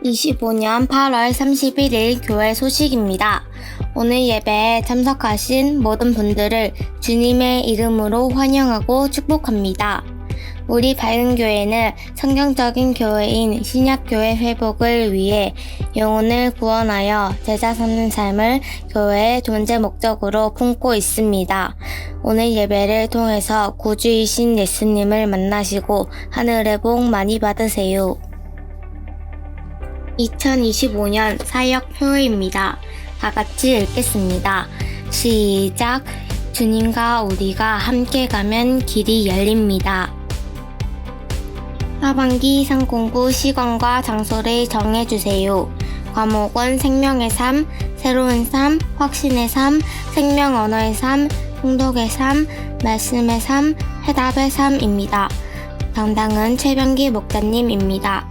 2025년 8월 31일 교회 소식입니다. 오늘 예배에 참석하신 모든 분들을 주님의 이름으로 환영하고 축복합니다. 우리 밝은교회는 성경적인 교회인 신약교회 회복을 위해 영혼을 구원하여 제자 삼는 삶을 교회의 존재 목적으로 품고 있습니다. 오늘 예배를 통해서 구주이신 예수님을 만나시고 하늘의 복 많이 받으세요. 2025년 사역표입니다. 다 같이 읽겠습니다. 시작! 주님과 우리가 함께 가면 길이 열립니다. 하반기 상공부 시간과 장소를 정해주세요. 과목은 생명의 삶, 새로운 삶, 확신의 삶, 생명 언어의 삶, 통독의 삶, 말씀의 삶, 해답의 삶입니다. 담당은 최병기 목사님입니다.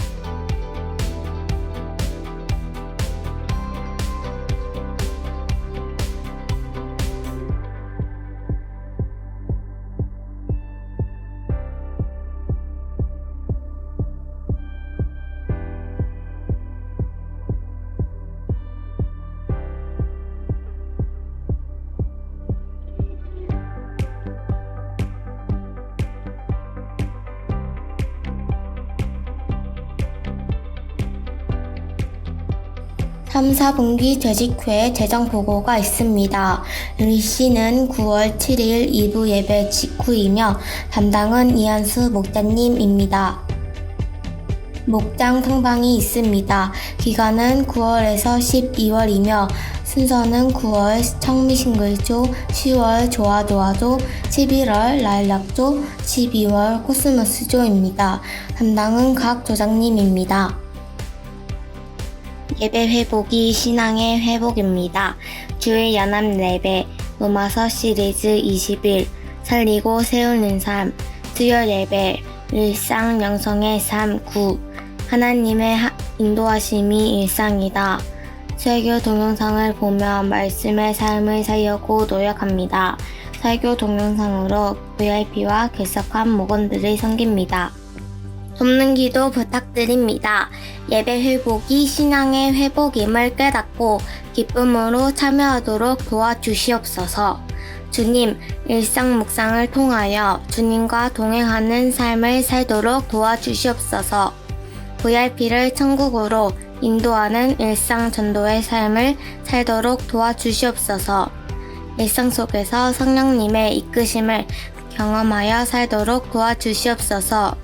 삼, 4분기 재직회 재정 보고가 있습니다. 일시는 9월 7일 2부 예배 직후이며 담당은 이한수 목사님입니다. 목장 탕방이 있습니다. 기간은 9월에서 12월이며 순서는 9월 청미싱글조, 10월 좋아좋아조, 11월 라일락조, 12월 코스모스조입니다. 담당은 각 조장님입니다. 예배 회복이 신앙의 회복입니다. 주일 연합 예배, 로마서 시리즈 20일, 살리고 세우는 삶, 수요 예배, 일상 영성의 삶 9, 하나님의 인도하심이 일상이다. 설교 동영상을 보며 말씀의 삶을 살려고 노력합니다. 설교 동영상으로 VIP와 결석한 목원들을 섬깁니다. 돕는 기도 부탁드립니다. 예배 회복이 신앙의 회복임을 깨닫고 기쁨으로 참여하도록 도와주시옵소서. 주님, 일상 묵상을 통하여 주님과 동행하는 삶을 살도록 도와주시옵소서. VIP를 천국으로 인도하는 일상 전도의 삶을 살도록 도와주시옵소서. 일상 속에서 성령님의 이끄심을 경험하여 살도록 도와주시옵소서.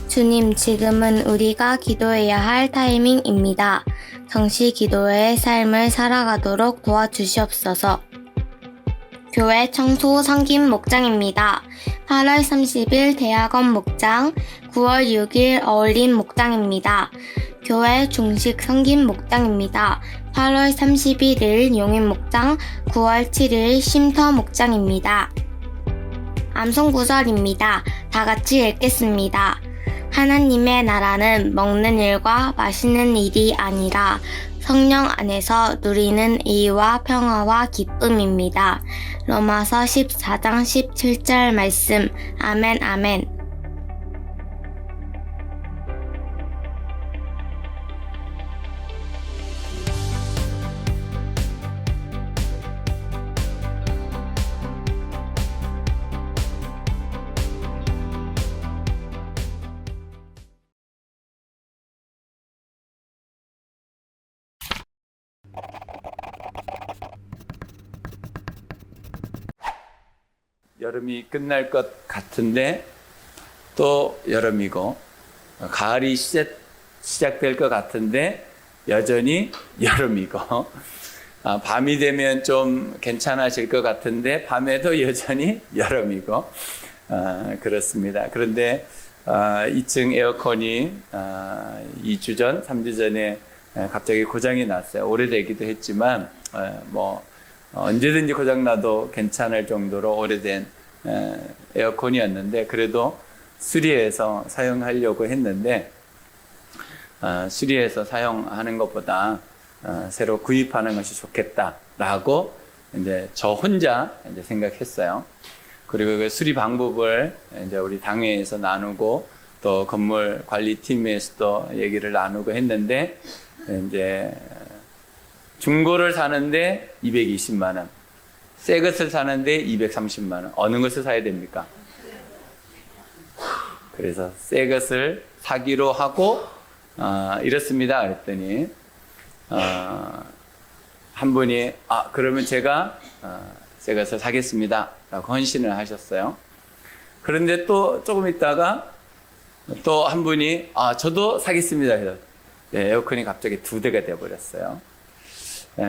주님, 지금은 우리가 기도해야 할 타이밍입니다. 정시 기도의 삶을 살아가도록 도와주시옵소서. 교회 청소 섬김 목장입니다. 8월 30일 대학원 목장, 9월 6일 어울림 목장입니다. 교회 중식 섬김 목장입니다. 8월 31일 용인 목장, 9월 7일 쉼터 목장입니다. 암송 구절입니다. 다 같이 읽겠습니다. 하나님의 나라는 먹는 일과 마시는 일이 아니라 성령 안에서 누리는 의와 평화와 기쁨입니다. 로마서 14장 17절 말씀. 아멘 아멘. 여름이 끝날 것 같은데 또 여름이고, 가을이 시작될 것 같은데 여전히 여름이고, 밤이 되면 좀 괜찮아질 것 같은데 밤에도 여전히 여름이고, 그렇습니다. 그런데 2층 에어컨이 2주 전, 3주 전에 갑자기 고장이 났어요. 오래되기도 했지만 언제든지 고장나도 괜찮을 정도로 오래된 에어컨이었는데, 그래도 수리해서 사용하려고 했는데, 수리해서 사용하는 것보다 새로 구입하는 것이 좋겠다라고 이제 저 혼자 이제 생각했어요. 그리고 그 수리 방법을 이제 우리 당회에서 나누고 또 건물 관리팀에서도 얘기를 나누고 했는데, 이제 중고를 사는데 220만 원, 새 것을 사는데 230만 원. 어느 것을 사야 됩니까? 그래서 새 것을 사기로 하고 이렇습니다. 그랬더니 한 분이 그러면 제가 새 것을 사겠습니다 라고 헌신을 하셨어요. 그런데 또 조금 있다가 또 한 분이 저도 사겠습니다. 그래서 에어컨이 갑자기 2대가 되어버렸어요.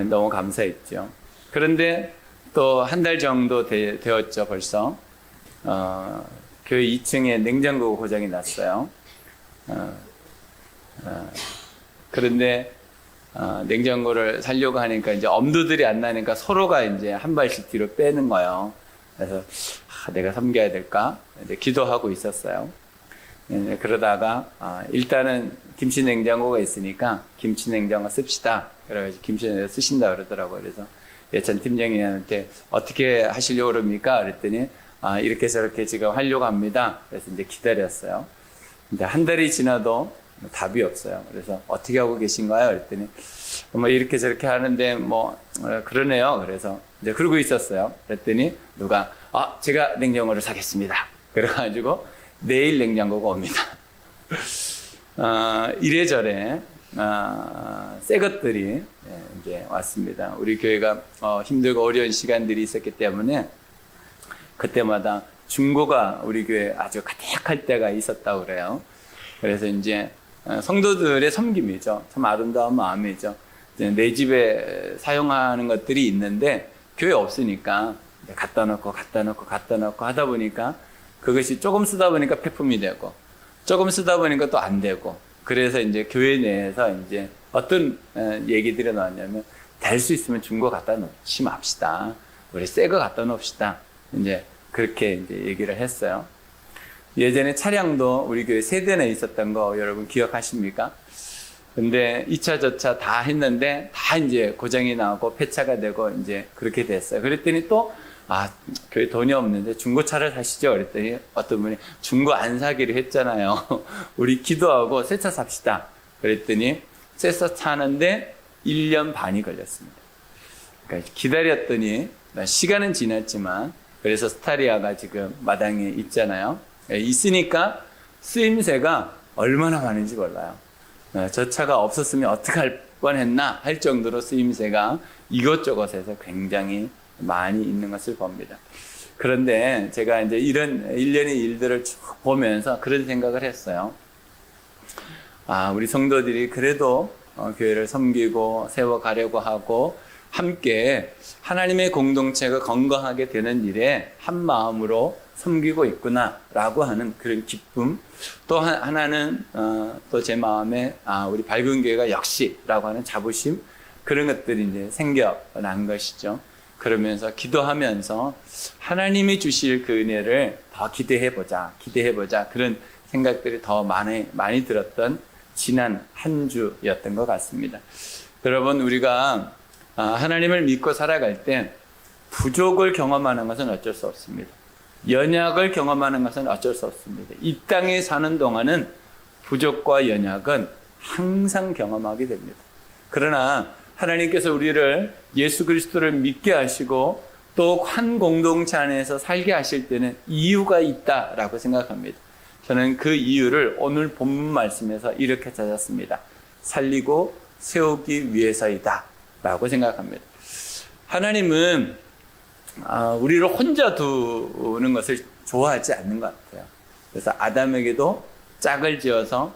너무 감사했죠. 그런데 또 한 달 정도 되었죠. 벌써 교회 2층에 냉장고 고장이 났어요. 그런데 냉장고를 살려고 하니까 이제 엄두들이 안 나니까 서로가 이제 한 발씩 뒤로 빼는 거예요. 그래서 내가 섬겨야 될까? 이제 기도하고 있었어요. 그러다가 일단은 김치 냉장고가 있으니까 김치 냉장고 씁시다. 그래가지고 김치 냉장고 쓰신다 그러더라고요. 그래서 예찬 팀장님한테 어떻게 하시려고 그럽니까? 그랬더니 이렇게 저렇게 지금 하려고 합니다. 그래서 이제 기다렸어요. 근데 한 달이 지나도 답이 없어요. 그래서 어떻게 하고 계신가요? 그랬더니 뭐 이렇게 저렇게 하는데 그러네요. 그래서 이제 그러고 있었어요. 그랬더니 누가 제가 냉장고를 사겠습니다. 그래가지고 내일 냉장고가 옵니다. 이래저래 새 것들이 이제 왔습니다. 우리 교회가 힘들고 어려운 시간들이 있었기 때문에 그때마다 중고가 우리 교회에 아주 가득할 때가 있었다고 그래요. 그래서 이제 성도들의 섬김이죠. 참 아름다운 마음이죠. 내 집에 사용하는 것들이 있는데 교회 없으니까 갖다 놓고 하다 보니까 그것이 조금 쓰다 보니까 폐품이 되고 조금 쓰다 보니까 또 안 되고, 그래서 이제 교회 내에서 이제 어떤 얘기들이 나왔냐면 될 수 있으면 중고 갖다 놓지 맙시다. 우리 새 거 갖다 놓읍시다. 이제 그렇게 이제 얘기를 했어요. 예전에 차량도 우리 교회 3대나 있었던 거 여러분 기억하십니까? 근데 2차, 저차 다 했는데 다 이제 고장이 나고 폐차가 되고 이제 그렇게 됐어요. 그랬더니 또 교회 돈이 없는데 중고차를 사시죠? 그랬더니 어떤 분이 중고 안 사기로 했잖아요. 우리 기도하고 새 차 삽시다. 그랬더니 새 차 사는데 1년 반이 걸렸습니다. 그러니까 기다렸더니 시간은 지났지만 그래서 스타리아가 지금 마당에 있잖아요. 있으니까 쓰임새가 얼마나 많은지 몰라요. 저 차가 없었으면 어떻게 할 뻔했나 할 정도로 쓰임새가 이것저것에서 굉장히 많이 있는 것을 봅니다. 그런데 제가 이제 이런 일련의 일들을 쭉 보면서 그런 생각을 했어요. 우리 성도들이 그래도 교회를 섬기고 세워가려고 하고 함께 하나님의 공동체가 건강하게 되는 일에 한 마음으로 섬기고 있구나라고 하는 그런 기쁨, 또 하나는 또 제 마음에 우리 밝은 교회가 역시라고 하는 자부심, 그런 것들이 이제 생겨난 것이죠. 그러면서 기도하면서 하나님이 주실 그 은혜를 더 기대해보자 그런 생각들이 더 많이 들었던 지난 한 주였던 것 같습니다. 여러분, 우리가 하나님을 믿고 살아갈 때 부족을 경험하는 것은 어쩔 수 없습니다. 연약을 경험하는 것은 어쩔 수 없습니다. 이 땅에 사는 동안은 부족과 연약은 항상 경험하게 됩니다. 그러나 하나님께서 우리를 예수 그리스도를 믿게 하시고 또 한 공동체 안에서 살게 하실 때는 이유가 있다라고 생각합니다. 저는 그 이유를 오늘 본문 말씀에서 이렇게 찾았습니다. 살리고 세우기 위해서이다 라고 생각합니다. 하나님은 우리를 혼자 두는 것을 좋아하지 않는 것 같아요. 그래서 아담에게도 짝을 지어서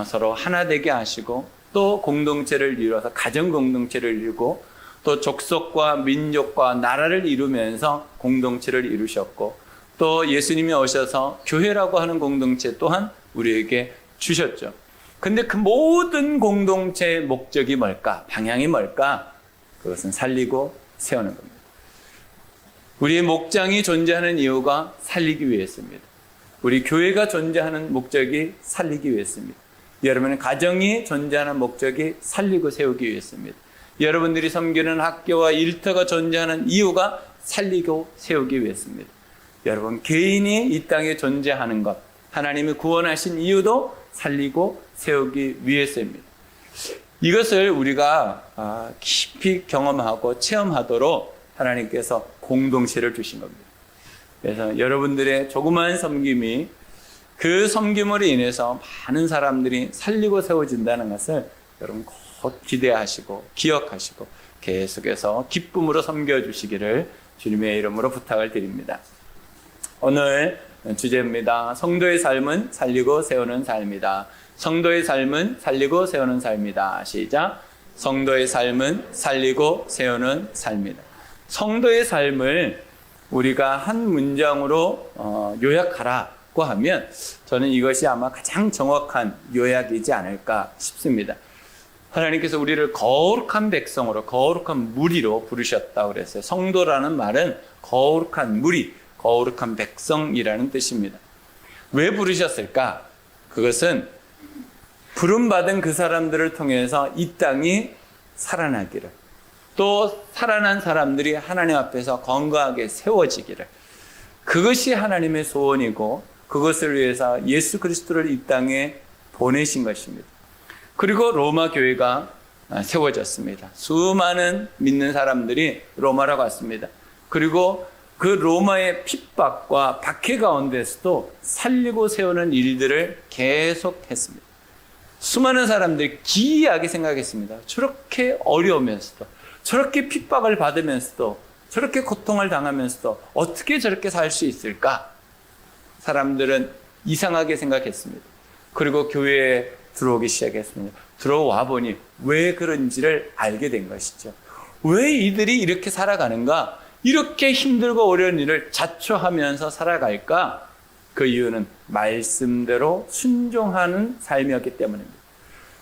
서로 하나 되게 하시고 또 공동체를 이루어서 가정 공동체를 이루고 또 족속과 민족과 나라를 이루면서 공동체를 이루셨고 또 예수님이 오셔서 교회라고 하는 공동체 또한 우리에게 주셨죠. 근데 그 모든 공동체의 목적이 뭘까? 방향이 뭘까? 그것은 살리고 세우는 겁니다. 우리의 목장이 존재하는 이유가 살리기 위해서입니다. 우리 교회가 존재하는 목적이 살리기 위해서입니다. 여러분의 가정이 존재하는 목적이 살리고 세우기 위해서입니다. 여러분들이 섬기는 학교와 일터가 존재하는 이유가 살리고 세우기 위해서입니다. 여러분 개인이 이 땅에 존재하는 것, 하나님이 구원하신 이유도 살리고 세우기 위해서입니다. 이것을 우리가 깊이 경험하고 체험하도록 하나님께서 공동체를 주신 겁니다. 그래서 여러분들의 조그마한 섬김이 그 섬김으로 인해서 많은 사람들이 살리고 세워진다는 것을 여러분 곧 기대하시고 기억하시고 계속해서 기쁨으로 섬겨주시기를 주님의 이름으로 부탁을 드립니다. 오늘 주제입니다. 성도의 삶은 살리고 세우는 삶이다. 성도의 삶은 살리고 세우는 삶이다. 시작. 성도의 삶은 살리고 세우는 삶이다. 성도의 삶을 우리가 한 문장으로 요약하라고 하면 저는 이것이 아마 가장 정확한 요약이지 않을까 싶습니다. 하나님께서 우리를 거룩한 백성으로, 거룩한 무리로 부르셨다고 그랬어요. 성도라는 말은 거룩한 무리, 거룩한 백성이라는 뜻입니다. 왜 부르셨을까? 그것은 부름받은 그 사람들을 통해서 이 땅이 살아나기를, 또 살아난 사람들이 하나님 앞에서 건강하게 세워지기를, 그것이 하나님의 소원이고 그것을 위해서 예수 그리스도를 이 땅에 보내신 것입니다. 그리고 로마 교회가 세워졌습니다. 수많은 믿는 사람들이 로마로 갔습니다. 그리고 그 로마의 핍박과 박해 가운데서도 살리고 세우는 일들을 계속했습니다. 수많은 사람들이 기이하게 생각했습니다. 저렇게 어려우면서도, 저렇게 핍박을 받으면서도, 저렇게 고통을 당하면서도 어떻게 저렇게 살 수 있을까? 사람들은 이상하게 생각했습니다. 그리고 교회에 들어오기 시작했습니다. 들어와 보니 왜 그런지를 알게 된 것이죠. 왜 이들이 이렇게 살아가는가? 이렇게 힘들고 어려운 일을 자초하면서 살아갈까? 그 이유는 말씀대로 순종하는 삶이었기 때문입니다.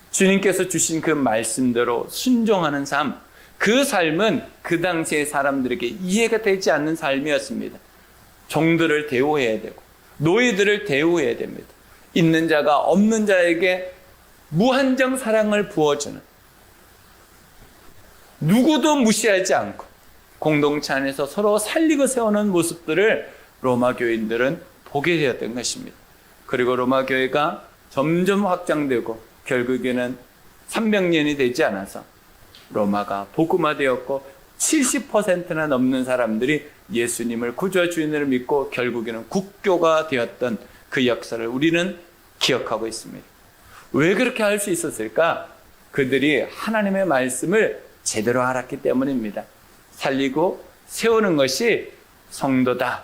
주님께서 주신 그 말씀대로 순종하는 삶, 그 삶은 그 당시의 사람들에게 이해가 되지 않는 삶이었습니다. 종들을 대우해야 되고 노예들을 대우해야 됩니다. 있는 자가 없는 자에게 무한정 사랑을 부어주는, 누구도 무시하지 않고 공동체 안에서 서로 살리고 세우는 모습들을 로마 교인들은 보게 되었던 것입니다. 그리고 로마 교회가 점점 확장되고 결국에는 300년이 되지 않아서 로마가 복음화되었고 70%나 넘는 사람들이 예수님을 구주와 주인으로 믿고 결국에는 국교가 되었던 그 역사를 우리는 기억하고 있습니다. 왜 그렇게 할 수 있었을까? 그들이 하나님의 말씀을 제대로 알았기 때문입니다. 살리고 세우는 것이 성도다.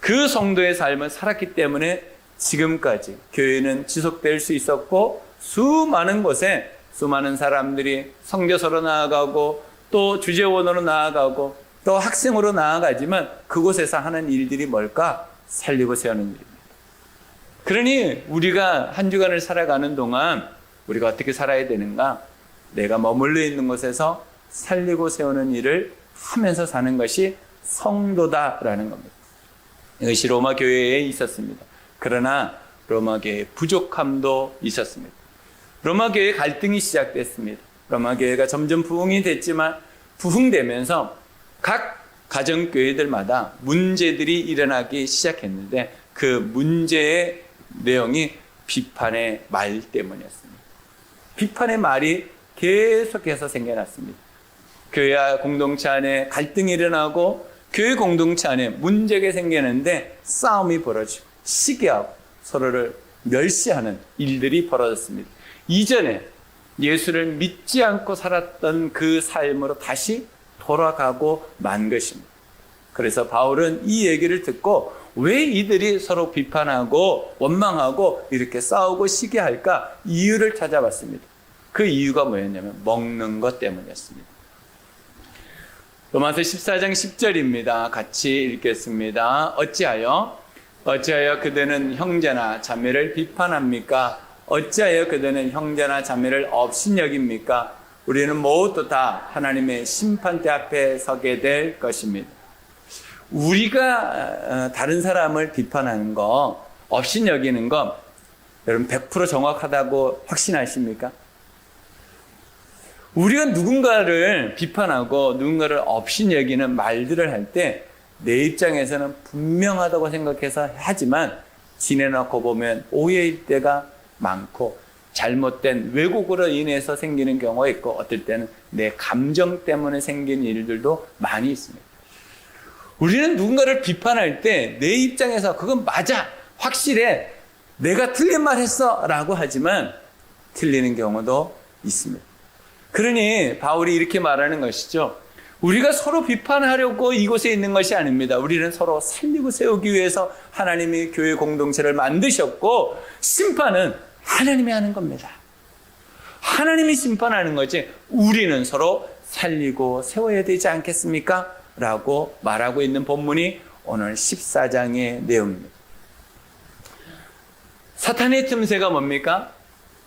그 성도의 삶을 살았기 때문에 지금까지 교회는 지속될 수 있었고 수많은 곳에 수많은 사람들이 선교사로 나아가고 또 주재원으로 나아가고 또 학생으로 나아가지만 그곳에서 하는 일들이 뭘까? 살리고 세우는 일입니다. 그러니 우리가 한 주간을 살아가는 동안 우리가 어떻게 살아야 되는가? 내가 머물러 있는 곳에서 살리고 세우는 일을 하면서 사는 것이 성도다라는 겁니다. 이것이 로마 교회에 있었습니다. 그러나 로마 교회의 부족함도 있었습니다. 로마 교회의 갈등이 시작됐습니다. 로마 교회가 점점 부흥이 됐지만 부흥되면서 각 가정교회들마다 문제들이 일어나기 시작했는데 그 문제의 내용이 비판의 말 때문이었습니다. 비판의 말이 계속해서 생겨났습니다. 교회 공동체 안에 갈등이 일어나고 교회 공동체 안에 문제가 생기는데 싸움이 벌어지고 시기하고 서로를 멸시하는 일들이 벌어졌습니다. 이전에 예수를 믿지 않고 살았던 그 삶으로 다시 돌아가고 만 것입니다. 그래서 바울은 이 얘기를 듣고 왜 이들이 서로 비판하고 원망하고 이렇게 싸우고 시기할까? 이유를 찾아봤습니다. 그 이유가 뭐였냐면 먹는 것 때문이었습니다. 로마서 14장 10절입니다. 같이 읽겠습니다. 어찌하여 그대는 형제나 자매를 비판합니까? 어찌하여 그대는 형제나 자매를 업신여깁니까? 우리는 모두 다 하나님의 심판대 앞에 서게 될 것입니다. 우리가 다른 사람을 비판하는 거, 업신여기는 거 여러분 100% 정확하다고 확신하십니까? 우리가 누군가를 비판하고 누군가를 업신여기는 말들을 할 때 내 입장에서는 분명하다고 생각해서 하지만 지내놓고 보면 오해일 때가 많고 잘못된 왜곡으로 인해서 생기는 경우가 있고 어떨 때는 내 감정 때문에 생기는 일들도 많이 있습니다. 우리는 누군가를 비판할 때 내 입장에서 그건 맞아, 확실해, 내가 틀린 말 했어 라고 하지만 틀리는 경우도 있습니다. 그러니 바울이 이렇게 말하는 것이죠. 우리가 서로 비판하려고 이곳에 있는 것이 아닙니다. 우리는 서로 살리고 세우기 위해서 하나님이 교회 공동체를 만드셨고 심판은 하나님이 하는 겁니다. 하나님이 심판하는 거지 우리는 서로 살리고 세워야 되지 않겠습니까? 라고 말하고 있는 본문이 오늘 14장의 내용입니다. 사탄의 틈새가 뭡니까?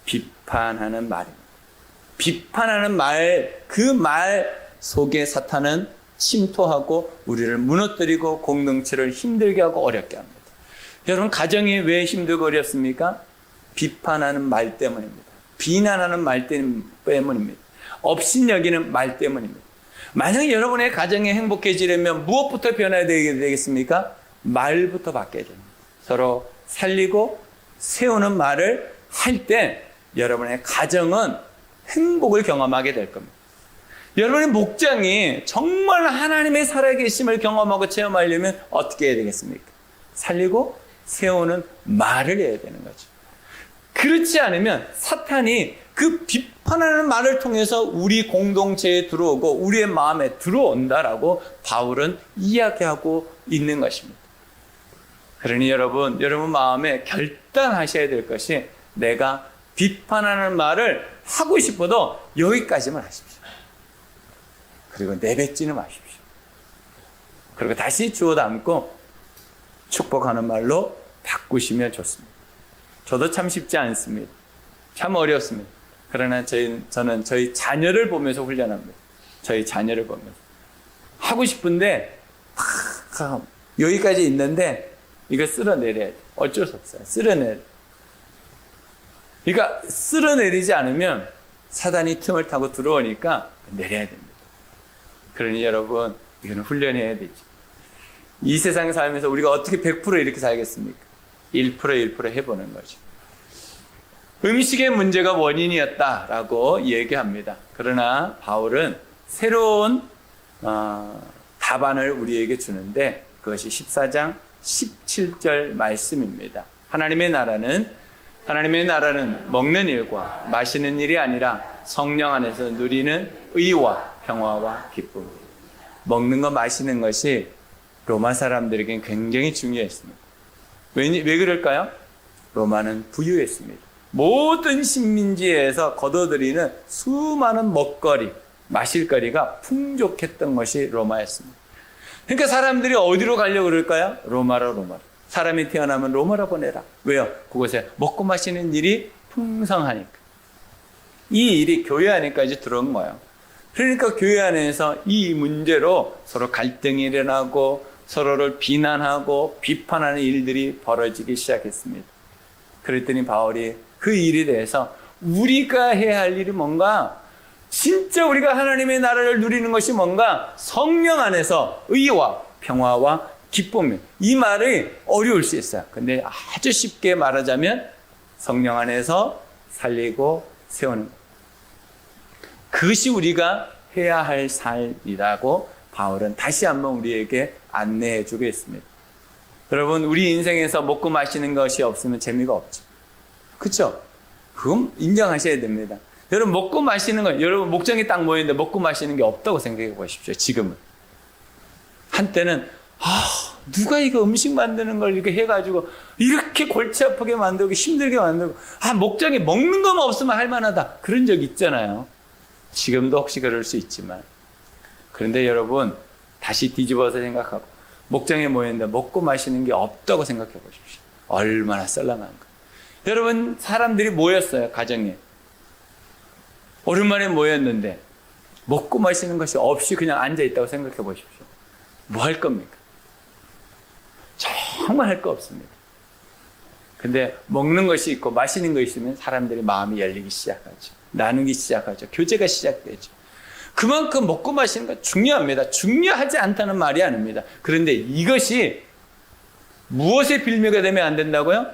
비판하는 말입니다. 비판하는 말, 그 말 속에 사탄은 침투하고 우리를 무너뜨리고 공동체를 힘들게 하고 어렵게 합니다. 여러분, 가정이 왜 힘들고 어렵습니까? 비판하는 말 때문입니다. 비난하는 말 때문입니다. 업신여기는 말 때문입니다. 만약 여러분의 가정이 행복해지려면 무엇부터 변화해야 되겠습니까? 말부터 바뀌어야 됩니다. 서로 살리고 세우는 말을 할 때 여러분의 가정은 행복을 경험하게 될 겁니다. 여러분의 목장이 정말 하나님의 살아계심을 경험하고 체험하려면 어떻게 해야 되겠습니까? 살리고 세우는 말을 해야 되는 거죠. 그렇지 않으면 사탄이 그 비판하는 말을 통해서 우리 공동체에 들어오고 우리의 마음에 들어온다라고 바울은 이야기하고 있는 것입니다. 그러니 여러분 마음에 결단하셔야 될 것이 내가 비판하는 말을 하고 싶어도 여기까지만 하십시오. 그리고 내뱉지는 마십시오. 그리고 다시 주워 담고 축복하는 말로 바꾸시면 좋습니다. 저도 참 쉽지 않습니다. 참 어렵습니다. 그러나 저는 저희 자녀를 보면서 훈련합니다. 저희 자녀를 보면서. 하고 싶은데 여기까지 있는데 이거 쓸어내려야 돼. 어쩔 수 없어요. 쓸어내려. 그러니까 쓸어내리지 않으면 사단이 틈을 타고 들어오니까 내려야 됩니다. 그러니 여러분, 이거는 훈련해야 되죠. 이 세상 살면서 우리가 어떻게 100% 이렇게 살겠습니까? 1% 해보는 거죠. 음식의 문제가 원인이었다라고 얘기합니다. 그러나 바울은 새로운 답안을 우리에게 주는데 그것이 14장 17절 말씀입니다. 하나님의 나라는 먹는 일과 마시는 일이 아니라 성령 안에서 누리는 의와 평화와 기쁨. 먹는 것, 마시는 것이 로마 사람들에겐 굉장히 중요했습니다. 왜 그럴까요? 로마는 부유했습니다. 모든 식민지에서 거둬들이는 수많은 먹거리, 마실거리가 풍족했던 것이 로마였습니다. 그러니까 사람들이 어디로 가려고 그럴까요? 로마로. 사람이 태어나면 로마로 보내라. 왜요? 그곳에 먹고 마시는 일이 풍성하니까. 이 일이 교회 안에까지 들어온 거예요. 그러니까 교회 안에서 이 문제로 서로 갈등이 일어나고 서로를 비난하고 비판하는 일들이 벌어지기 시작했습니다. 그랬더니 바울이 그 일에 대해서 우리가 해야 할 일이 뭔가, 진짜 우리가 하나님의 나라를 누리는 것이 뭔가, 성령 안에서 의와 평화와 기쁨. 이 말이 어려울 수 있어요. 근데 아주 쉽게 말하자면 성령 안에서 살리고 세우는 것. 그것이 우리가 해야 할 삶이라고 바울은 다시 한번 우리에게 안내해 주고 있습니다. 여러분, 우리 인생에서 먹고 마시는 것이 없으면 재미가 없죠. 그렇죠? 그건 인정하셔야 됩니다. 여러분, 먹고 마시는 건, 여러분 목장에 딱 모였는데 먹고 마시는 게 없다고 생각해 보십시오. 지금은. 한때는 누가 이거 음식 만드는 걸 이렇게 해가지고 이렇게 골치 아프게 만들고 힘들게 만들고, 목장에 먹는 것만 없으면 할 만하다, 그런 적 있잖아요. 지금도 혹시 그럴 수 있지만. 그런데 여러분, 다시 뒤집어서 생각하고 목장에 모였는데 먹고 마시는 게 없다고 생각해 보십시오. 얼마나 썰렁한가. 여러분, 사람들이 모였어요. 가정에 오랜만에 모였는데 먹고 마시는 것이 없이 그냥 앉아있다고 생각해 보십시오. 뭐 할 겁니까? 정말 할 거 없습니다. 근데 먹는 것이 있고 마시는 것이 있으면 사람들이 마음이 열리기 시작하죠. 나누기 시작하죠. 교제가 시작되죠. 그만큼 먹고 마시는 건 중요합니다. 중요하지 않다는 말이 아닙니다. 그런데 이것이 무엇의 빌미가 되면 안 된다고요?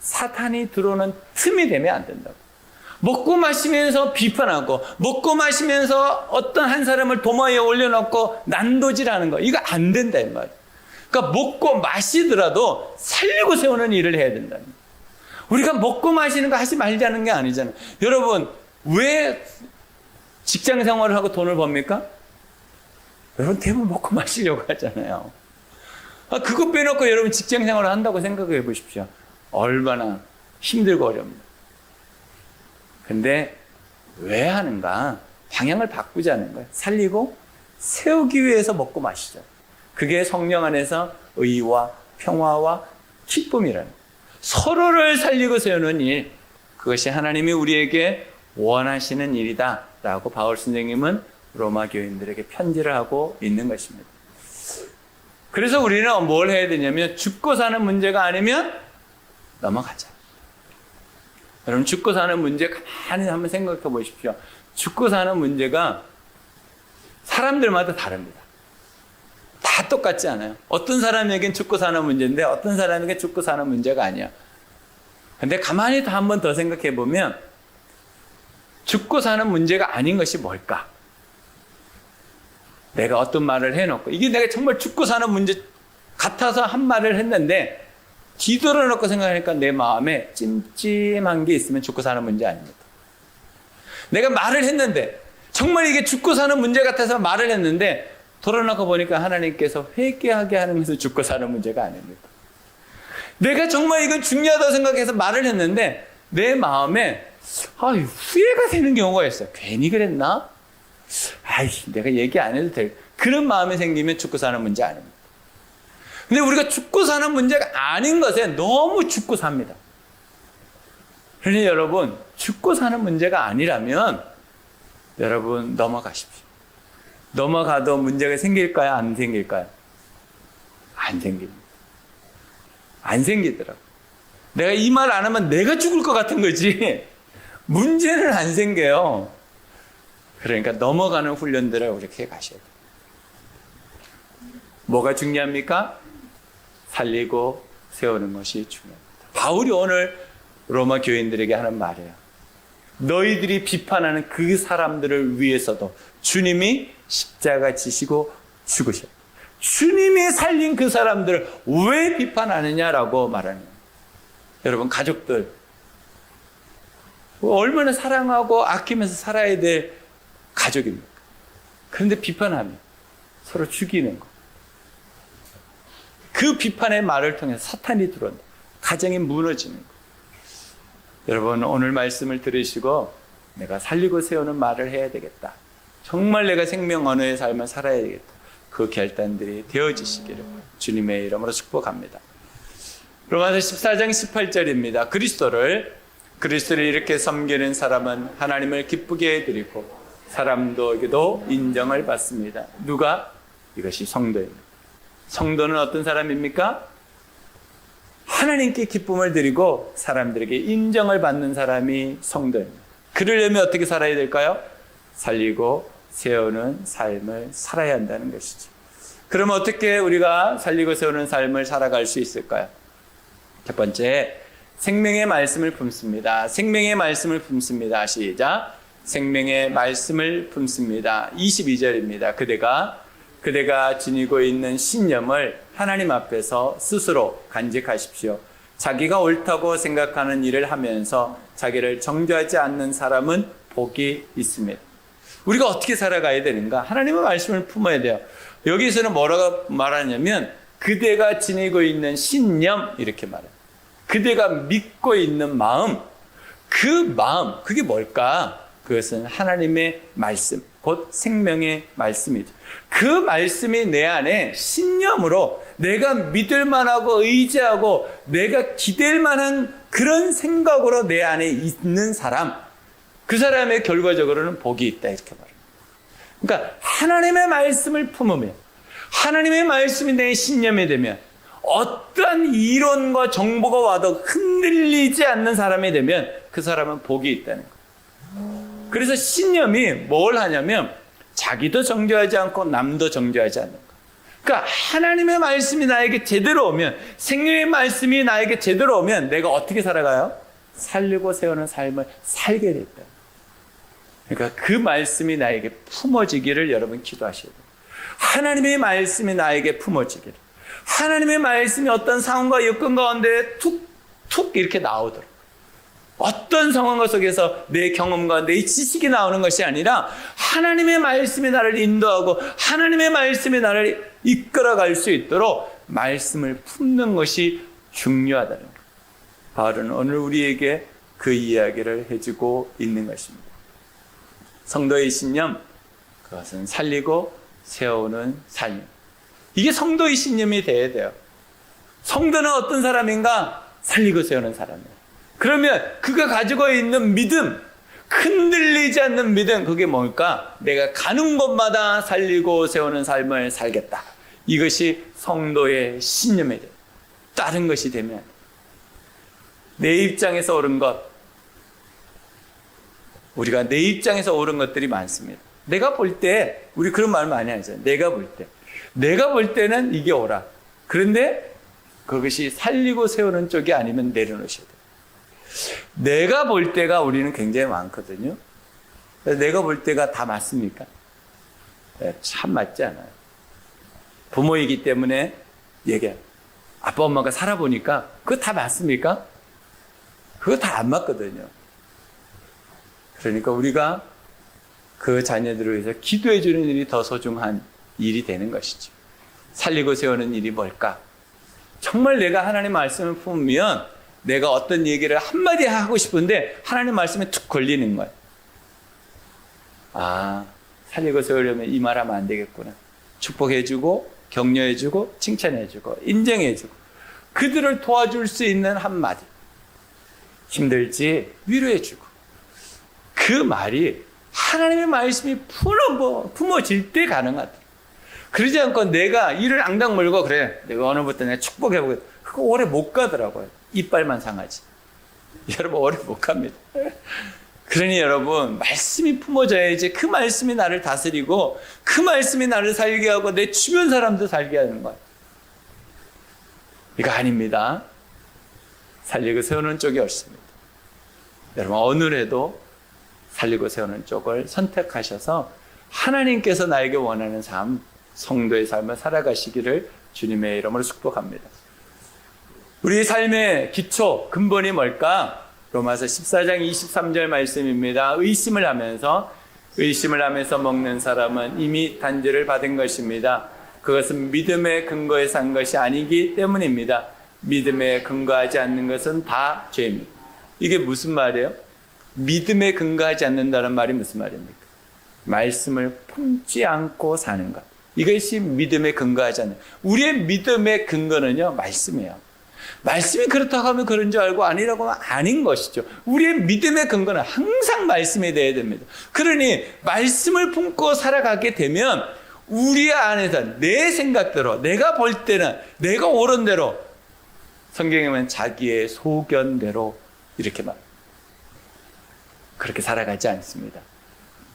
사탄이 들어오는 틈이 되면 안 된다고. 먹고 마시면서 비판하고 먹고 마시면서 어떤 한 사람을 도마에 올려놓고 난도질하는 거, 이거 안 된다 이 말이에요. 그러니까 먹고 마시더라도 살리고 세우는 일을 해야 된다는 거예요. 우리가 먹고 마시는 거 하지 말자는 게 아니잖아요. 여러분, 왜 직장 생활을 하고 돈을 법니까? 여러분 대부분 먹고 마시려고 하잖아요. 그거 빼놓고 여러분 직장 생활을 한다고 생각해 보십시오. 얼마나 힘들고 어렵니다. 근데 왜 하는가? 방향을 바꾸자는 거예요. 살리고 세우기 위해서 먹고 마시죠. 그게 성령 안에서 의와 평화와 기쁨이라는 거예요. 서로를 살리고 세우는 일, 그것이 하나님이 우리에게 원하시는 일이다 라고 바울 선생님은 로마 교인들에게 편지를 하고 있는 것입니다. 그래서 우리는 뭘 해야 되냐면 죽고 사는 문제가 아니면 넘어가자. 여러분, 죽고 사는 문제 가만히 한번 생각해 보십시오. 죽고 사는 문제가 사람들마다 다릅니다. 다 똑같지 않아요. 어떤 사람에겐 죽고 사는 문제인데 어떤 사람에겐 죽고 사는 문제가 아니야. 근데 가만히 더 한번 더 생각해 보면 죽고 사는 문제가 아닌 것이 뭘까? 내가 어떤 말을 해놓고 이게 내가 정말 죽고 사는 문제 같아서 한 말을 했는데 뒤돌아놓고 생각하니까 내 마음에 찜찜한 게 있으면 죽고 사는 문제 아닙니다. 내가 말을 했는데 정말 이게 죽고 사는 문제 같아서 말을 했는데 돌아놓고 보니까 하나님께서 회개하게 하는 것은 죽고 사는 문제가 아닙니다. 내가 정말 이건 중요하다고 생각해서 말을 했는데 내 마음에 후회가 되는 경우가 있어요. 괜히 그랬나? 내가 얘기 안 해도 될 그런 마음이 생기면 죽고 사는 문제 아닙니다. 근데 우리가 죽고 사는 문제가 아닌 것에 너무 죽고 삽니다. 그러니 여러분, 죽고 사는 문제가 아니라면 여러분 넘어가십시오. 넘어가도 문제가 생길까요? 안 생길까요? 안 생깁니다. 안 생기더라고요. 내가 이 말 안 하면 내가 죽을 것 같은 거지 문제는 안 생겨요. 그러니까 넘어가는 훈련들을 이렇게 가셔야 돼요. 뭐가 중요합니까? 살리고 세우는 것이 중요합니다. 바울이 오늘 로마 교인들에게 하는 말이에요. 너희들이 비판하는 그 사람들을 위해서도 주님이 십자가 지시고 죽으셨다. 주님이 살린 그 사람들을 왜 비판하느냐라고 말하는 거예요. 여러분, 가족들 얼마나 사랑하고 아끼면서 살아야 될 가족입니까? 그런데 비판하면 서로 죽이는 거. 그 비판의 말을 통해서 사탄이 들어온다. 가정이 무너지는 거. 여러분, 오늘 말씀을 들으시고 내가 살리고 세우는 말을 해야 되겠다. 정말 내가 생명 언어의 삶을 살아야 되겠다. 그 결단들이 되어지시기를 주님의 이름으로 축복합니다. 로마서 14장 18절입니다. 그리스도를 이렇게 섬기는 사람은 하나님을 기쁘게 해드리고 사람도에게도 인정을 받습니다. 누가? 이것이 성도입니다. 성도는 어떤 사람입니까? 하나님께 기쁨을 드리고 사람들에게 인정을 받는 사람이 성도입니다. 그러려면 어떻게 살아야 될까요? 살리고 세우는 삶을 살아야 한다는 것이죠. 그럼 어떻게 우리가 살리고 세우는 삶을 살아갈 수 있을까요? 첫 번째, 생명의 말씀을 품습니다. 생명의 말씀을 품습니다. 시작. 생명의 말씀을 품습니다. 22절입니다. 그대가 지니고 있는 신념을 하나님 앞에서 스스로 간직하십시오. 자기가 옳다고 생각하는 일을 하면서 자기를 정죄하지 않는 사람은 복이 있습니다. 우리가 어떻게 살아가야 되는가? 하나님의 말씀을 품어야 돼요. 여기서는 뭐라고 말하냐면 그대가 지니고 있는 신념, 이렇게 말해요. 그대가 믿고 있는 마음, 그 마음, 그게 뭘까? 그것은 하나님의 말씀, 곧 생명의 말씀이죠. 그 말씀이 내 안에 신념으로 내가 믿을 만하고 의지하고 내가 기댈 만한 그런 생각으로 내 안에 있는 사람, 그 사람의 결과적으로는 복이 있다, 이렇게 말합니다. 그러니까 하나님의 말씀을 품으면, 하나님의 말씀이 내 신념이 되면, 어떠한 이론과 정보가 와도 흔들리지 않는 사람이 되면 그 사람은 복이 있다는 거예요. 그래서 신념이 뭘 하냐면 자기도 정죄하지 않고 남도 정죄하지 않는 거예요. 그러니까 하나님의 말씀이 나에게 제대로 오면, 생명의 말씀이 나에게 제대로 오면 내가 어떻게 살아가요? 살리고 세우는 삶을 살게 됐다. 그러니까 그 말씀이 나에게 품어지기를 여러분 기도하셔야 돼요. 하나님의 말씀이 나에게 품어지기를. 하나님의 말씀이 어떤 상황과 여건 가운데 툭툭 이렇게 나오도록. 어떤 상황 속에서 내 경험과 내 지식이 나오는 것이 아니라 하나님의 말씀이 나를 인도하고 하나님의 말씀이 나를 이끌어갈 수 있도록 말씀을 품는 것이 중요하다는 거예요. 바울은 오늘 우리에게 그 이야기를 해주고 있는 것입니다. 성도의 신념, 그것은 살리고 세우는 삶. 이게 성도의 신념이 되어야 돼요. 성도는 어떤 사람인가? 살리고 세우는 사람이에요. 그러면 그가 가지고 있는 믿음, 흔들리지 않는 믿음, 그게 뭘까? 내가 가는 곳마다 살리고 세우는 삶을 살겠다. 이것이 성도의 신념이 돼요. 다른 것이 되면 내 입장에서 옳은 것, 우리가 내 입장에서 옳은 것들이 많습니다. 내가 볼 때, 우리 그런 말 많이 하잖아요. 내가 볼 때는 이게 옳아. 그런데 그것이 살리고 세우는 쪽이 아니면 내려놓으셔야 돼요. 내가 볼 때가 우리는 굉장히 많거든요. 내가 볼 때가 다 맞습니까? 네, 참 맞지 않아요. 부모이기 때문에 얘기해요. 아빠 엄마가 살아보니까 그거 다 맞습니까? 그거 다 안 맞거든요. 그러니까 우리가 그 자녀들을 위해서 기도해 주는 일이 더 소중한 일이 되는 것이죠. 살리고 세우는 일이 뭘까? 정말 내가 하나님 말씀을 품으면 내가 어떤 얘기를 한마디 하고 싶은데 하나님 말씀에 툭 걸리는 거예요. 아, 살리고 세우려면 이 말하면 안 되겠구나. 축복해주고 격려해주고 칭찬해주고 인정해주고 그들을 도와줄 수 있는 한마디. 힘들지 위로해주고 그 말이 하나님의 말씀이 품어질 때 가능하다. 그러지 않고 내가 이를 앙당 물고 그래 내가 오늘부터 내가 축복해보겠다. 그거 오래 못 가더라고요. 이빨만 상하지. 여러분 오래 못 갑니다. 그러니 여러분 말씀이 품어져야지 그 말씀이 나를 다스리고 그 말씀이 나를 살게 하고 내 주변 사람도 살게 하는 거예요. 이거 아닙니다. 살리고 세우는 쪽이 옳습니다. 여러분 오늘에도 살리고 세우는 쪽을 선택하셔서 하나님께서 나에게 원하는 삶, 성도의 삶을 살아가시기를 주님의 이름으로 축복합니다. 우리 삶의 기초, 근본이 뭘까? 로마서 14장 23절 말씀입니다. 의심을 하면서 먹는 사람은 이미 단죄를 받은 것입니다. 그것은 믿음의 근거에 산 것이 아니기 때문입니다. 믿음에 근거하지 않는 것은 다 죄입니다. 이게 무슨 말이에요? 믿음에 근거하지 않는다는 말이 무슨 말입니까? 말씀을 품지 않고 사는 것. 이것이 믿음에 근거하지 않는. 우리의 믿음의 근거는요, 말씀이에요. 말씀이 그렇다고 하면 그런 줄 알고 아니라고 하면 아닌 것이죠. 우리의 믿음의 근거는 항상 말씀이 되어야 됩니다. 그러니 말씀을 품고 살아가게 되면 우리 안에서 내 생각대로 내가 볼 때는 내가 옳은 대로 성경에 보면 자기의 소견대로 이렇게 말 그렇게 살아가지 않습니다.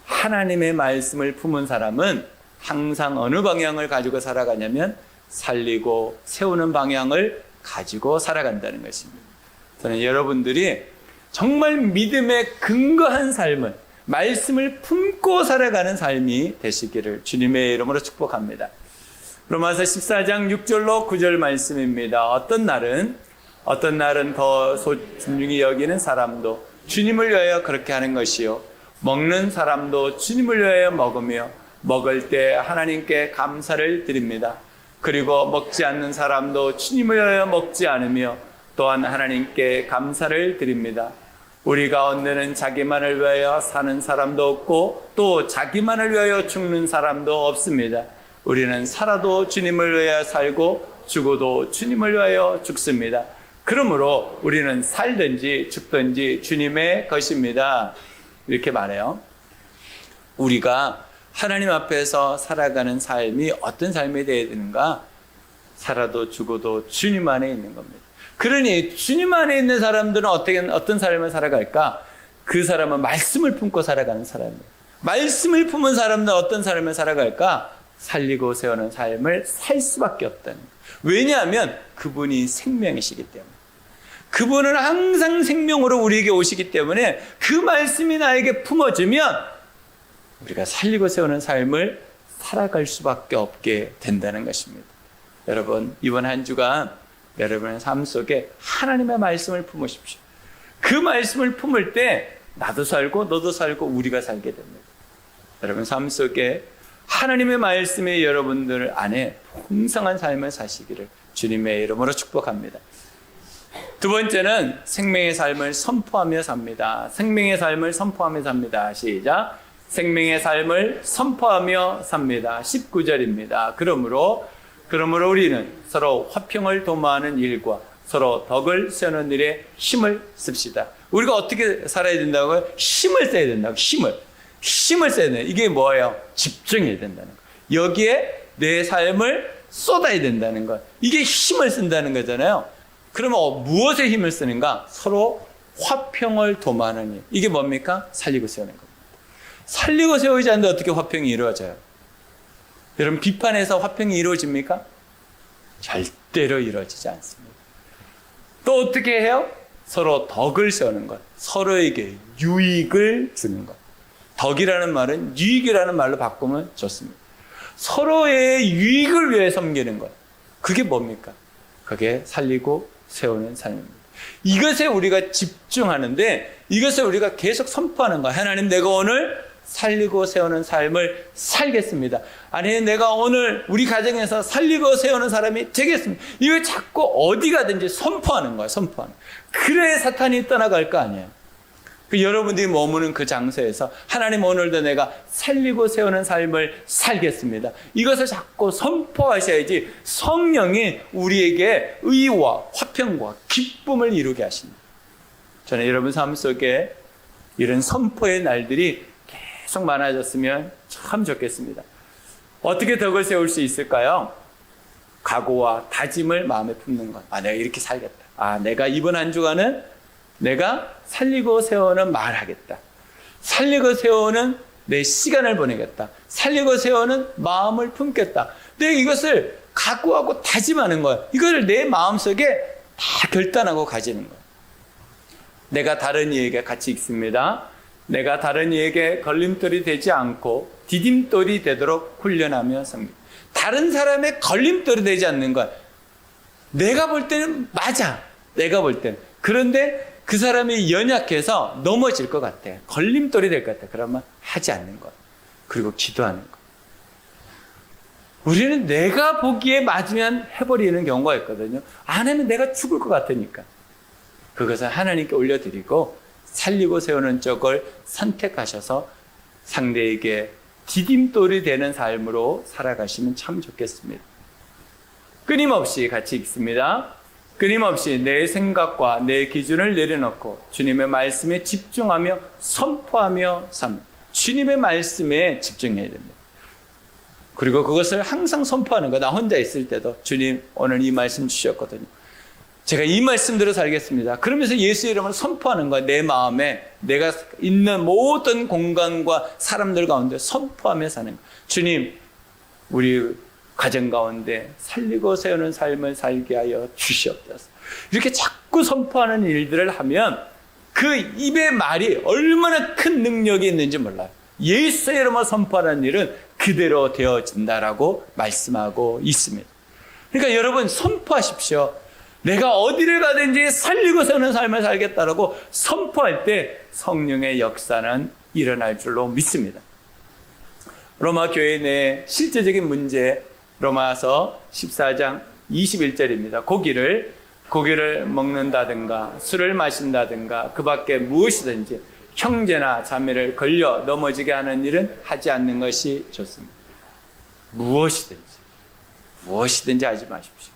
하나님의 말씀을 품은 사람은 항상 어느 방향을 가지고 살아가냐면 살리고 세우는 방향을 가지고 살아간다는 것입니다. 저는 여러분들이 정말 믿음에 근거한 삶을 말씀을 품고 살아가는 삶이 되시기를 주님의 이름으로 축복합니다. 로마서 14장 6절로 9절 말씀입니다. 어떤 날은 더 소중히 여기는 사람도 주님을 위하여 그렇게 하는 것이요 먹는 사람도 주님을 위하여 먹으며 먹을 때 하나님께 감사를 드립니다. 그리고 먹지 않는 사람도 주님을 위하여 먹지 않으며 또한 하나님께 감사를 드립니다. 우리 가운데는 자기만을 위하여 사는 사람도 없고 또 자기만을 위하여 죽는 사람도 없습니다. 우리는 살아도 주님을 위하여 살고 죽어도 주님을 위하여 죽습니다. 그러므로 우리는 살든지 죽든지 주님의 것입니다. 이렇게 말해요. 우리가 하나님 앞에서 살아가는 삶이 어떤 삶이 되어야 되는가? 살아도 죽어도 주님 안에 있는 겁니다. 그러니 주님 안에 있는 사람들은 어떤 삶을 살아갈까? 그 사람은 말씀을 품고 살아가는 사람이에요. 말씀을 품은 사람은 어떤 삶을 살아갈까? 살리고 세우는 삶을 살 수밖에 없다는 거예요. 왜냐하면 그분이 생명이시기 때문에. 그분은 항상 생명으로 우리에게 오시기 때문에 그 말씀이 나에게 품어지면 우리가 살리고 세우는 삶을 살아갈 수밖에 없게 된다는 것입니다. 여러분, 이번 한 주간 여러분의 삶 속에 하나님의 말씀을 품으십시오. 그 말씀을 품을 때 나도 살고 너도 살고 우리가 살게 됩니다. 여러분 삶 속에 하나님의 말씀이 여러분들 안에 풍성한 삶을 사시기를 주님의 이름으로 축복합니다. 두 번째는 생명의 삶을 선포하며 삽니다. 생명의 삶을 선포하며 삽니다. 시작. 생명의 삶을 선포하며 삽니다. 19절입니다. 그러므로 우리는 서로 화평을 도모하는 일과 서로 덕을 세우는 일에 힘을 씁시다. 우리가 어떻게 살아야 된다고요? 힘을 써야 된다고. 힘을 써야 된다. 이게 뭐예요? 집중해야 된다는 거. 여기에 내 삶을 쏟아야 된다는 거. 이게 힘을 쓴다는 거잖아요. 그러면 무엇에 힘을 쓰는가? 서로 화평을 도모하는 일. 이게 뭡니까? 살리고 세우는 겁니다. 살리고 세우지 않는데 어떻게 화평이 이루어져요? 여러분 비판에서 화평이 이루어집니까? 절대로 이루어지지 않습니다. 또 어떻게 해요? 서로 덕을 세우는 것. 서로에게 유익을 주는 것. 덕이라는 말은 유익이라는 말로 바꾸면 좋습니다. 서로의 유익을 위해 섬기는 것. 그게 뭡니까? 그게 살리고 세우는 삶입니다. 이것에 우리가 집중하는데 이것을 우리가 계속 선포하는 거예요. 하나님, 내가 오늘 살리고 세우는 삶을 살겠습니다. 아니, 내가 오늘 우리 가정에서 살리고 세우는 사람이 되겠습니다. 이걸 자꾸 어디 가든지 선포하는 거예요. 선포하는. 그래야 사탄이 떠나갈 거 아니에요. 여러분들이 머무는 그 장소에서 하나님, 오늘도 내가 살리고 세우는 삶을 살겠습니다. 이것을 자꾸 선포하셔야지 성령이 우리에게 의와 화평과 기쁨을 이루게 하십니다. 저는 여러분 삶 속에 이런 선포의 날들이 계속 많아졌으면 참 좋겠습니다. 어떻게 덕을 세울 수 있을까요? 각오와 다짐을 마음에 품는 것. 내가 이렇게 살겠다. 내가 이번 한 주간은 내가 살리고 세우는 말하겠다. 살리고 세우는 내 시간을 보내겠다. 살리고 세우는 마음을 품겠다. 내가 이것을 각오하고 다짐하는 거예요. 이걸 내 마음속에 다 결단하고 가지는 거예요. 내가 다른 이에게 같이 있습니다. 내가 다른 이에게 걸림돌이 되지 않고 디딤돌이 되도록 훈련하며 삽니다. 다른 사람의 걸림돌이 되지 않는 것. 내가 볼 때는 맞아. 내가 볼 때는. 그런데 그 사람이 연약해서 넘어질 것 같아. 걸림돌이 될 것 같아. 그러면 하지 않는 것. 그리고 기도하는 것. 우리는 내가 보기에 맞으면 해버리는 경우가 있거든요. 안 하면 내가 죽을 것 같으니까. 그것을 하나님께 올려드리고 살리고 세우는 쪽을 선택하셔서 상대에게 디딤돌이 되는 삶으로 살아가시면 참 좋겠습니다. 끊임없이 같이 읽습니다. 끊임없이 내 생각과 내 기준을 내려놓고 주님의 말씀에 집중하며 선포하며 삽니다. 주님의 말씀에 집중해야 됩니다. 그리고 그것을 항상 선포하는 거. 나 혼자 있을 때도 주님 오늘 이 말씀 주셨거든요. 제가 이 말씀대로 살겠습니다. 그러면서 예수 이름을 선포하는 거예요. 내 마음에 내가 있는 모든 공간과 사람들 가운데 선포하며 사는 거예요. 주님, 우리 가정 가운데 살리고 세우는 삶을 살게 하여 주시옵소서. 이렇게 자꾸 선포하는 일들을 하면 그 입의 말이 얼마나 큰 능력이 있는지 몰라요. 예수 이름을 선포하는 일은 그대로 되어진다라고 말씀하고 있습니다. 그러니까 여러분 선포하십시오. 내가 어디를 가든지 살리고 세우는 삶을 살겠다라고 선포할 때 성령의 역사는 일어날 줄로 믿습니다. 로마 교회 내 실제적인 문제, 로마서 14장 21절입니다. 고기를 먹는다든가 술을 마신다든가 그 밖에 무엇이든지 형제나 자매를 걸려 넘어지게 하는 일은 하지 않는 것이 좋습니다. 무엇이든지 하지 마십시오.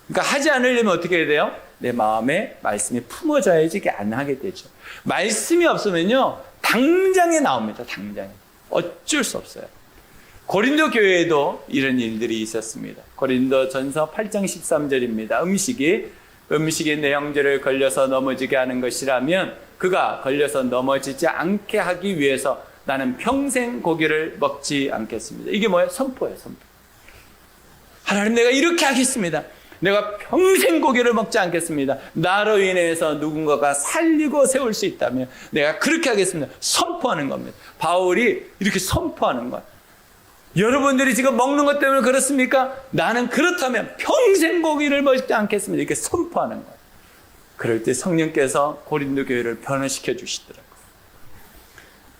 그러니까 하지 않으려면 어떻게 해야 돼요? 내 마음에 말씀이 품어져야지 이게 안 하게 되죠. 말씀이 없으면요 당장에 나옵니다. 당장에. 어쩔 수 없어요. 고린도 교회에도 이런 일들이 있었습니다. 고린도 전서 8장 13절입니다. 음식이 내 형제를 걸려서 넘어지게 하는 것이라면 그가 걸려서 넘어지지 않게 하기 위해서 나는 평생 고기를 먹지 않겠습니다. 이게 뭐예요? 선포예요. 선포. 하나님, 내가 이렇게 하겠습니다. 내가 평생 고기를 먹지 않겠습니다. 나로 인해서 누군가가 살리고 세울 수 있다면 내가 그렇게 하겠습니다. 선포하는 겁니다. 바울이 이렇게 선포하는 거예요. 여러분들이 지금 먹는 것 때문에 그렇습니까? 나는 그렇다면 평생 고기를 먹지 않겠습니다. 이렇게 선포하는 거예요. 그럴 때 성령께서 고린도 교회를 변화시켜 주시더라고요.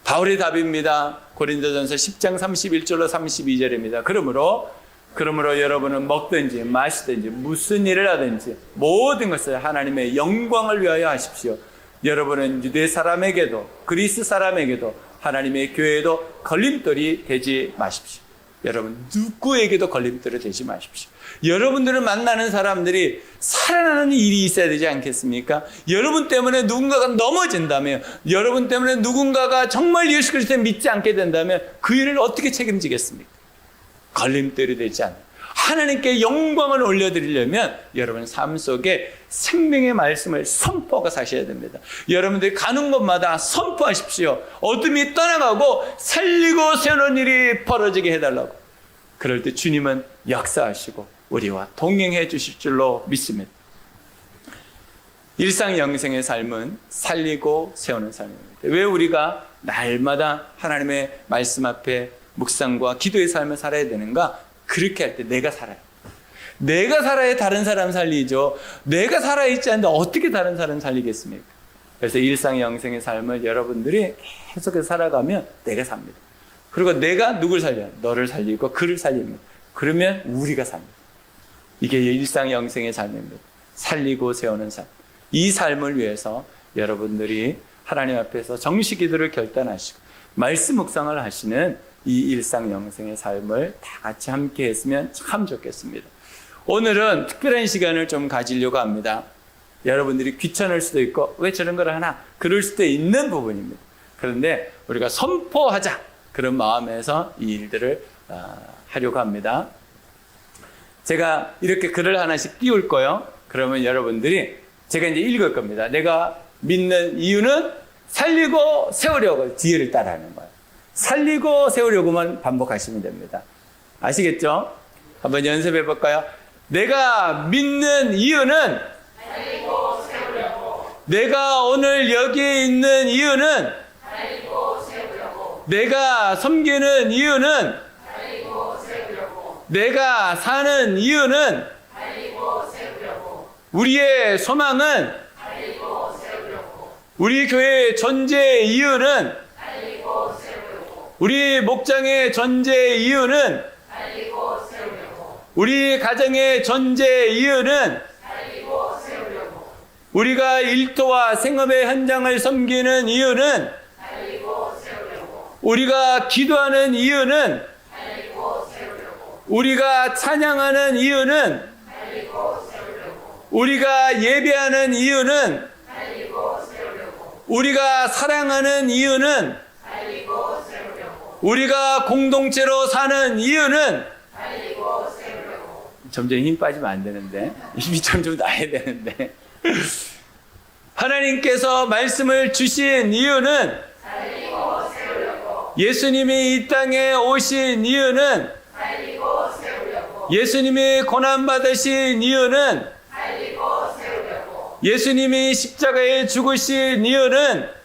바울의 답입니다. 고린도전서 10장 31절로 32절입니다. 그러므로 여러분은 먹든지 마시든지 무슨 일을 하든지 모든 것을 하나님의 영광을 위하여 하십시오. 여러분은 유대 사람에게도 그리스 사람에게도 하나님의 교회에도 걸림돌이 되지 마십시오. 여러분 누구에게도 걸림돌이 되지 마십시오. 여러분들을 만나는 사람들이 살아나는 일이 있어야 되지 않겠습니까? 여러분 때문에 누군가가 넘어진다면, 여러분 때문에 누군가가 정말 예수 그리스도를 믿지 않게 된다면 그 일을 어떻게 책임지겠습니까? 걸림돌이 되지 않아요. 하나님께 영광을 올려드리려면 여러분 삶 속에 생명의 말씀을 선포하고 사셔야 됩니다. 여러분들이 가는 곳마다 선포하십시오. 어둠이 떠나가고 살리고 세우는 일이 벌어지게 해달라고. 그럴 때 주님은 역사하시고 우리와 동행해 주실 줄로 믿습니다. 일상 영생의 삶은 살리고 세우는 삶입니다. 왜 우리가 날마다 하나님의 말씀 앞에 묵상과 기도의 삶을 살아야 되는가? 그렇게 할 때 내가 살아요. 내가 살아야 다른 사람 살리죠. 내가 살아있지 않는데 어떻게 다른 사람 살리겠습니까? 그래서 일상 영생의 삶을 여러분들이 계속해서 살아가면 내가 삽니다. 그리고 내가 누굴 살려요? 너를 살리고 그를 살립니다. 그러면 우리가 삽니다. 이게 일상 영생의 삶입니다. 살리고 세우는 삶. 이 삶을 위해서 여러분들이 하나님 앞에서 정식 기도를 결단하시고 말씀 묵상을 하시는 이 일상 영생의 삶을 다 같이 함께 했으면 참 좋겠습니다. 오늘은 특별한 시간을 좀 가지려고 합니다. 여러분들이 귀찮을 수도 있고 왜 저런 걸 하나 그럴 수도 있는 부분입니다. 그런데 우리가 선포하자 그런 마음에서 이 일들을 하려고 합니다. 제가 이렇게 글을 하나씩 띄울 거예요. 그러면 여러분들이 제가 이제 읽을 겁니다. 내가 믿는 이유는 살리고 세우려고 뒤를 따라하는 거예요. 살리고 세우려고만 반복하시면 됩니다. 아시겠죠? 한번 연습해 볼까요? 내가 믿는 이유는 살리고 세우려고. 내가 오늘 여기에 있는 이유는 살리고 세우려고. 내가 섬기는 이유는 살리고 세우려고. 내가 사는 이유는 살리고 세우려고. 우리의 소망은 살리고 세우려고. 우리 교회의 존재의 이유는 우리 목장의 존재의 이유는 살리고 세우려고. 우리 가정의 존재의 이유는 살리고 세우려고. 우리가 일터와 생업의 현장을 섬기는 이유는 살리고 세우려고. 우리가 기도하는 이유는 살리고 세우려고. 우리가 찬양하는 이유는 살리고 세우려고. 우리가 예배하는 이유는 살리고 세우려고. 우리가 사랑하는 이유는 우리가 공동체로 사는 이유는 살리고 세우려고. 점점 힘 빠지면 안 되는데 힘이 좀 나야 되는데 하나님께서 말씀을 주신 이유는 살리고 세우려고. 예수님이 이 땅에 오신 이유는 살리고 세우려고. 예수님이 고난받으신 이유는 살리고 세우려고. 예수님이 십자가에 죽으신 이유는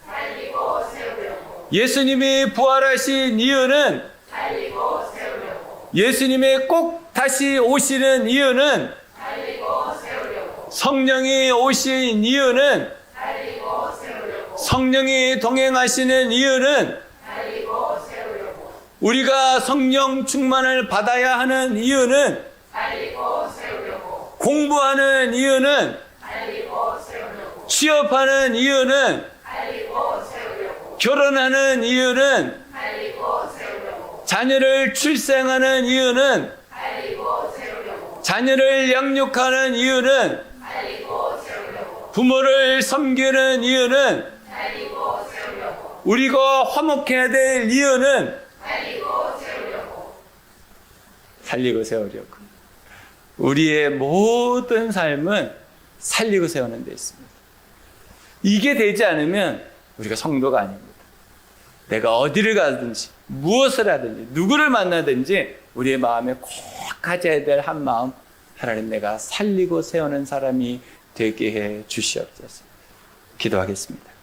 예수님이 부활하신 이유는 살리고 세우려고. 예수님이 꼭 다시 오시는 이유는 살리고 세우려고. 성령이 오신 이유는 살리고 세우려고. 성령이 동행하시는 이유는 살리고 세우려고. 우리가 성령 충만을 받아야 하는 이유는 살리고 세우려고. 공부하는 이유는 살리고 세우려고. 취업하는 이유는 결혼하는 이유는 살리고 세우려고. 자녀를 출생하는 이유는 살리고 세우려고. 자녀를 양육하는 이유는 살리고 세우려고. 부모를 섬기는 이유는 살리고 세우려고. 우리가 화목해야 될 이유는 살리고 세우려고. 살리고 세우려고. 우리의 모든 삶은 살리고 세우는 데 있습니다. 이게 되지 않으면 우리가 성도가 아닙니다. 내가 어디를 가든지 무엇을 하든지 누구를 만나든지 우리의 마음에 꼭 가져야 될 한 마음 하나님 내가 살리고 세우는 사람이 되게 해 주시옵소서. 기도하겠습니다.